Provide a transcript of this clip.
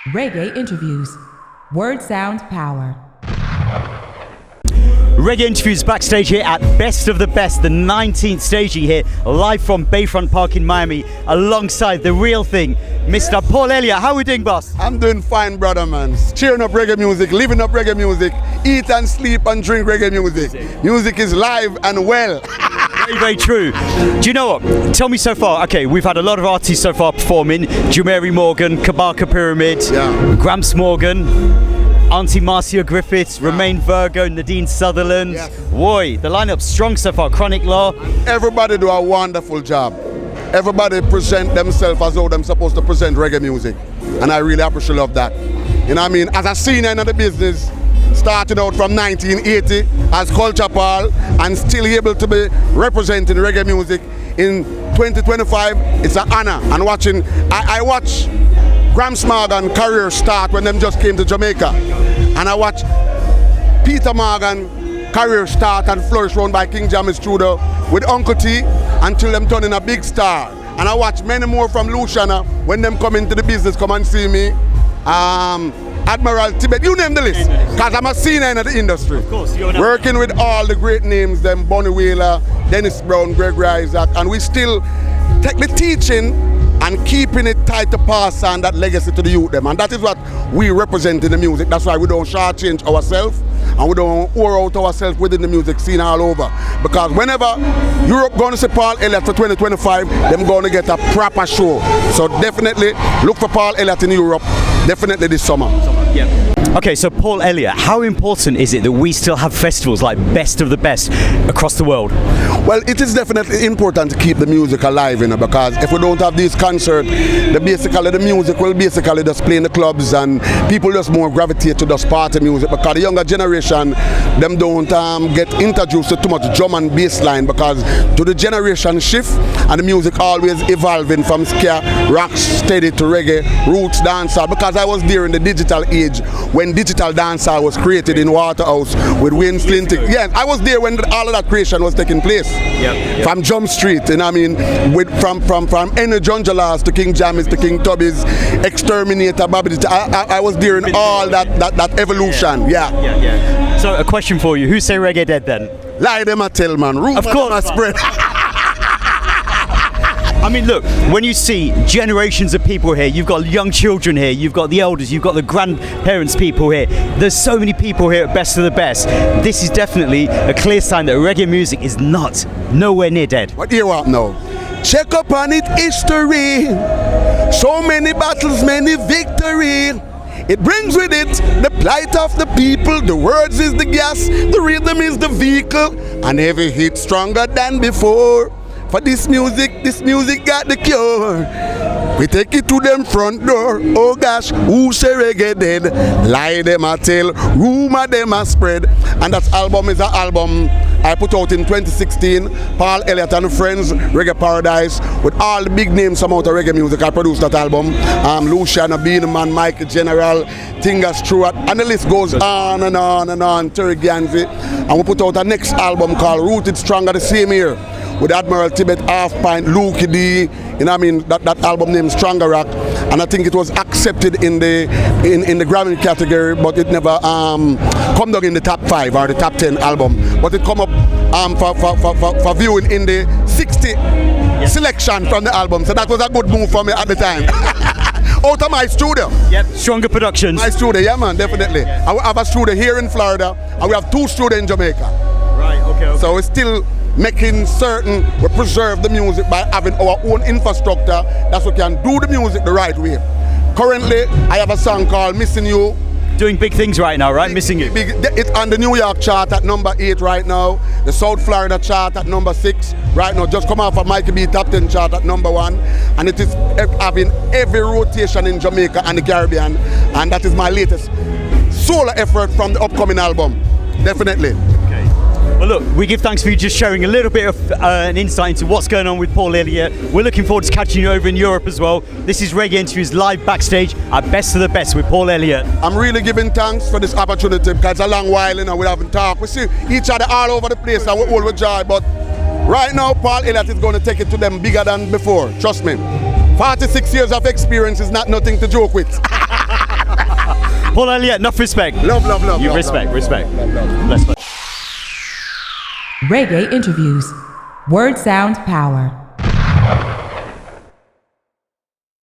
Reggae interviews. Word sound power. Reggae interviews backstage here at Best of the Best, the 19th staging here, live from Bayfront Park in Miami, alongside the real thing, Mr. Paul Elliott. How are we doing, boss? I'm doing fine, brother, man. Cheering up reggae music, living up reggae music, eat and sleep and drink reggae music. Music is live and well. Very, very true. Do you know what? Tell me so far. Okay, we've had a lot of artists so far performing. Jumeri Morgan, Kabaka Pyramid, Gramps Morgan, Auntie Marcia Griffiths, Romain Virgo, Nadine Sutherland. Boy, the lineup's strong so far. Chronic Law. Everybody do a wonderful job. Everybody present themselves as though they're supposed to present reggae music. And I really appreciate love that. You know what I mean? As a senior in the business, starting out from 1980 as Culture Paul and still able to be representing reggae music in 2025, it's an honor. And watching, I watch Gramps Morgan career start when them just came to Jamaica. And I watch Peter Morgan career start and flourish run by King Jammy's studio with Uncle T until them turning a big star. And I watch many more from Luciana when them come into the business, come and see me. Admiral Tibet, you name the list, because I'm a senior in the industry. Of course, you're working with all the great names, them Bonnie Wheeler, Dennis Brown, Greg Isaac, and we still take the teaching and keeping it tight to pass on that legacy to the youth them. And that is what we represent in the music. That's why we don't shortchange ourselves and we don't pour out ourselves within the music scene all over. Because whenever Europe going to see Paul Elliott for 2025, them going to get a proper show. So definitely look for Paul Elliott in Europe, definitely this summer. Okay, so Paul Elliott, how important is it that we still have festivals like Best of the Best across the world? Well, it is definitely important to keep the music alive, you know, because if we don't have these concerts, the music will basically just play in the clubs and people just more gravitate to just party music, because the younger generation, them don't get introduced to too much drum and bass line, because to the generation shift and the music always evolving from ska, rock, steady to reggae, roots, dancehall, because I was there in the digital age when digital dancehall was created in Waterhouse with Wayne Slintic. Yeah, I was there when all of that creation was taking place. From Jump Street, you know what I mean? With from Henry Jungelas to King Jammys to King Tubby's, Exterminator, Bobby. I was there in all that evolution. So a question for you, who say reggae dead then? Lie them a tell, man. Rumor of course. Spread. I mean, look, when you see generations of people here, you've got young children here, you've got the elders, you've got the grandparents people here. There's so many people here at Best of the Best. This is definitely a clear sign that reggae music is nowhere near dead. What do you want now? Check up on it history. So many battles, many victory. It brings with it the plight of the people. The words is the gas, the rhythm is the vehicle, and every hit stronger than before. For this music got the cure. We take it to them front door. Oh gosh, who say reggae dead? Lie them a tell, rumor them a spread. And that album is an album I put out in 2016. Paul Elliott and Friends, Reggae Paradise, with all the big names from out of reggae music. I produced that album. Luciana Beaneman, Mike General, Tinga Stewart, and the list goes on and on and on. Terry Ganzi. And we put out a next album called Rooted Stronger the same year, with Admiral Tibet, Half Pint, Luke D, you know what I mean, that album named Stronger Rock, and I think it was accepted in the Grammy category, but it never come down in the top 5 or the top 10 album, but it come up for viewing in the 60 selection from the album, so that was a good move for me at the time. Out of my studio. Stronger Productions. My studio, yeah man, definitely. I have a studio here in Florida, and we have 2 studios in Jamaica. Right, okay. So it's still making certain we preserve the music by having our own infrastructure that we can do the music the right way. Currently, I have a song called Missing You. Doing big things right now, right? Missing You. It's on the New York chart at number 8 right now. The South Florida chart at number 6 right now. Just come off of Mikey B Top 10 chart at number 1. And it is having every rotation in Jamaica and the Caribbean. And that is my latest solo effort from the upcoming album. Definitely. Well, look, we give thanks for you just sharing a little bit of an insight into what's going on with Paul Elliott. We're looking forward to catching you over in Europe as well. This is Reggae Interviews live backstage at Best of the Best with Paul Elliott. I'm really giving thanks for this opportunity, because it's a long while, you know, we haven't talked. We see each other all over the place and we're all with joy, but right now Paul Elliott is going to take it to them bigger than before. Trust me. 46 years of experience is not nothing to joke with. Paul Elliott, enough respect. Love, love, love. You love, respect, love, respect. Love, love, love. Let's go. Reggae interviews. Word sound power.